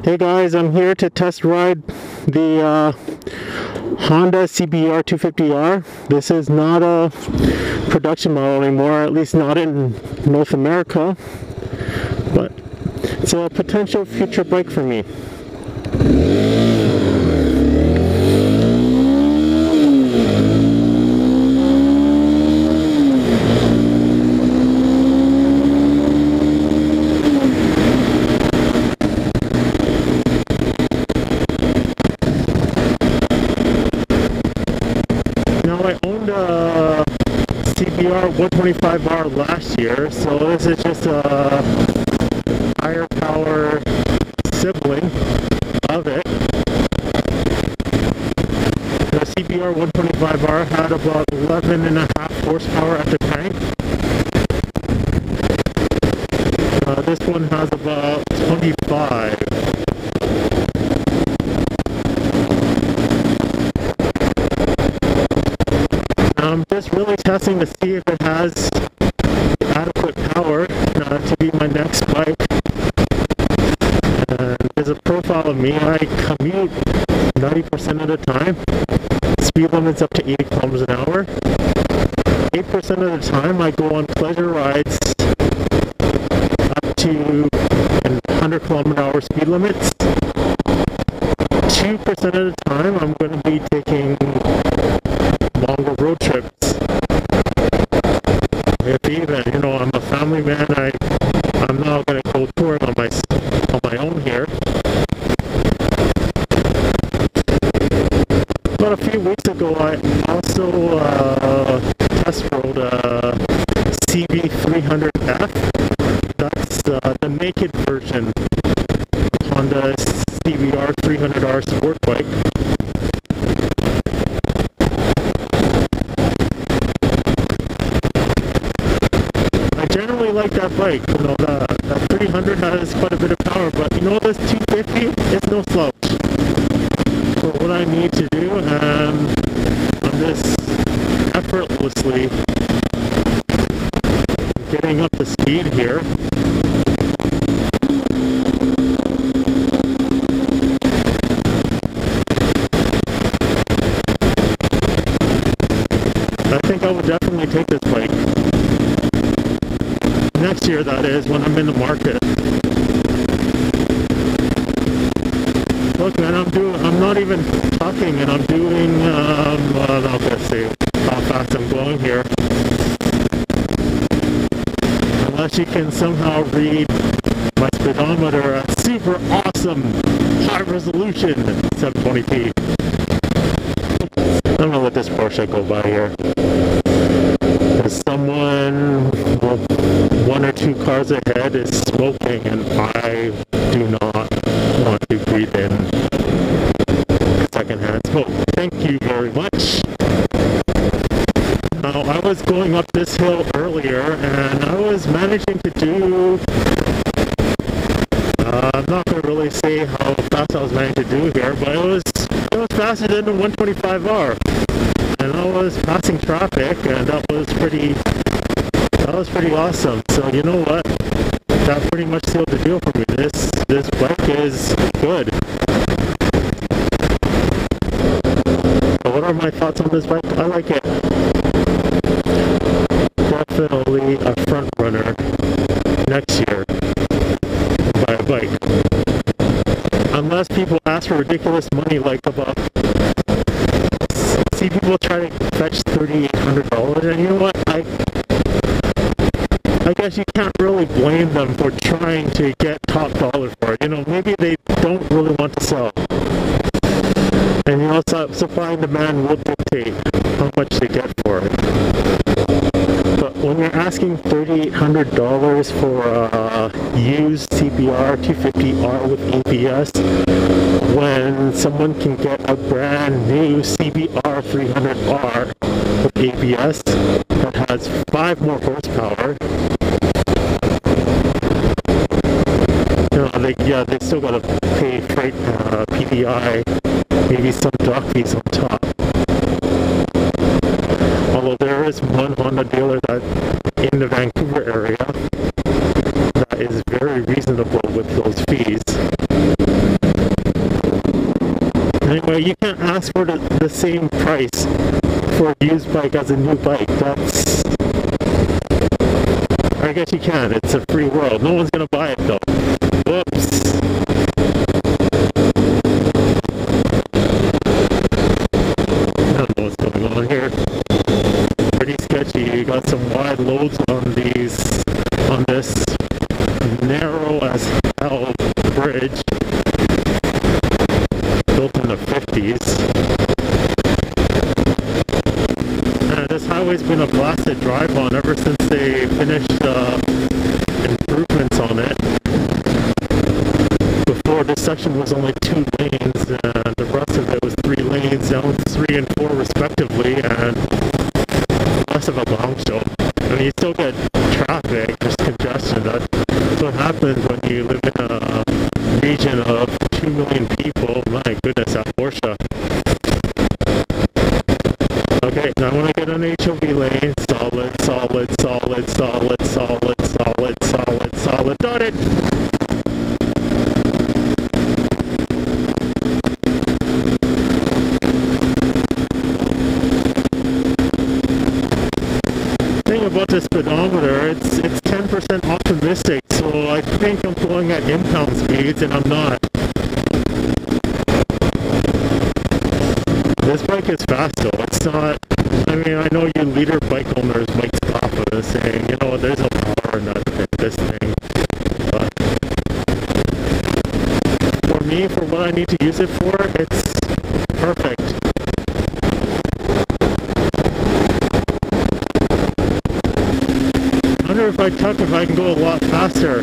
Hey guys, I'm here to test ride the Honda CBR 250R. This is not a production model anymore, at least not in North America, but it's a potential future bike for me. Now, I owned a CBR 125R last year, so this is just a higher power sibling of it. The CBR 125R had about 11.5 horsepower at the tank. This one has about 25. I'm just really testing to see if it has adequate power to be my next bike. And there's a profile of me. I commute 90% of the time. Speed limit's up to 80 kilometers an hour. 8% of the time I go on pleasure rides up to 100 kilometer an hour speed limits. 2% of the time I'm going to be taking longer road trips. If even, I'm a family man, I'm not going to go touring on my own here. But a few weeks ago, I also test rode a CB 300F. That's the naked version Honda CBR 300R sport bike. I generally like that bike. That 300 has quite a bit of power, but this 250, it's no slouch. For what I need to do, I'm just effortlessly getting up to speed here. I think I would definitely take this bike. Next year, that is, when I'm in the market. Look, man, I'm not even talking, and I'm doing, I'm not gonna say how fast I'm going here. Unless you can somehow read my speedometer at super awesome, high resolution 720p. I'm gonna let this Porsche go by here. There's someone one or two cars ahead is smoking, and I do not want to breathe in secondhand smoke. Thank you very much. Now, I was going up this hill earlier, and I was managing to do, I'm not going to really say how fast I was managing to do here, but it was faster than the 125R. And I was passing traffic, and that was pretty awesome. So you know what? That pretty much sealed the deal for me. This bike is good. So what are my thoughts on this bike? I like it. Definitely a front runner next year to buy a bike. Unless people ask for ridiculous money, like about, see people try to fetch $3,800, and you know what? I guess you can't really blame them for trying to get top dollar for it. Maybe they don't really want to sell. And supply and demand will dictate how much they get for it. But when you're asking $3,800 for a used CBR 250R with ABS, when someone can get a brand new CBR 300R with ABS that has 5 more horsepower, they still gotta pay freight, PDI, maybe some dock fees on top. Although there is one Honda dealer that in the Vancouver area that is very reasonable with those fees. Anyway, you can't ask for the same price for a used bike as a new bike. That's... I guess you can. It's a free world. No one's gonna buy it though. Whoops. I don't know what's going on here. Pretty sketchy. You got some wide loads on this narrow as hell bridge built in the 50s. This highway's been a blast to drive on ever since they finished improvements on it. Before, this section was only 2 lanes and the rest of it was 3 lanes, now it's 3 and 4 respectively, and less of a long show. I mean, you still get traffic, there's congestion. That's what happens when you live in a region of 2 million people. My goodness, that Porsche. Okay, now when I get on HOV lane, solid, solid, solid, solid, solid, solid, solid, solid, got it! Thing about this speedometer, it's 10% optimistic, so I think I'm going at impound speeds and I'm not. This bike is fast though, it's not, I mean, I know you leader bike owners might scoff at us saying, you know, there's no power in this thing, but for me, for what I need to use it for, it's perfect. I wonder if I can go a lot faster.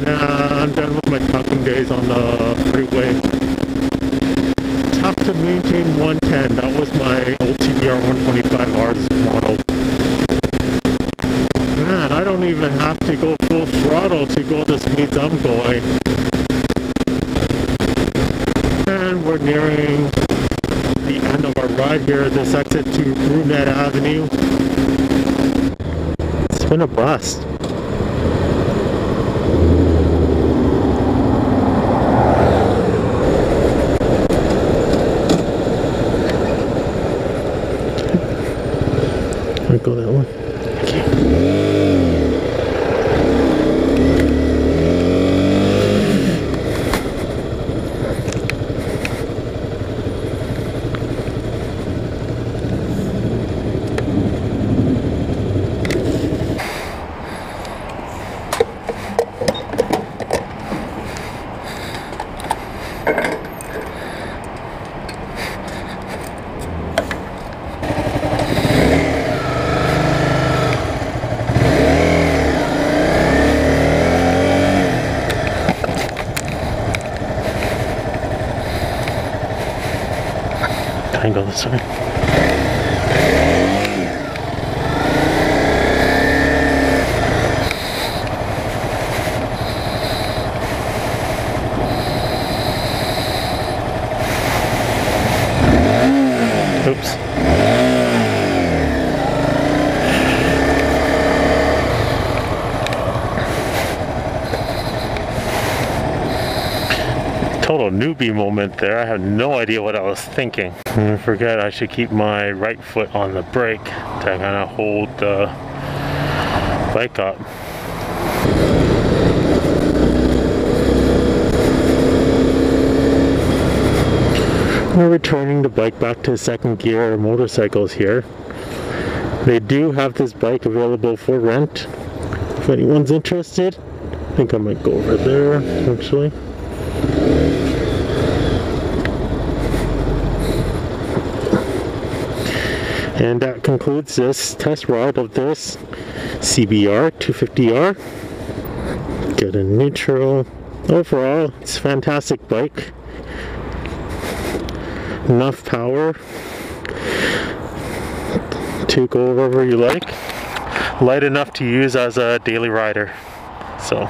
Nah, I'm done with my tucking days on the freeway. Tough to maintain 110. That was my old CBR 250R model. Man, I don't even have to go full throttle to go the speeds I'm going. And we're nearing the end of our ride here. This exit to Brunette Avenue. It's been a blast. Go that one. Okay. Can I go this way? Oops. Total newbie moment there. I have no idea what I was thinking. I forget I should keep my right foot on the brake to kind of hold the bike up. We're returning the bike back to second gear motorcycles here. They do have this bike available for rent if anyone's interested. I think I might go over there actually. And that concludes this test ride of this CBR 250R. Good in neutral. Overall, it's a fantastic bike. Enough power to go wherever you like. Light enough to use as a daily rider. So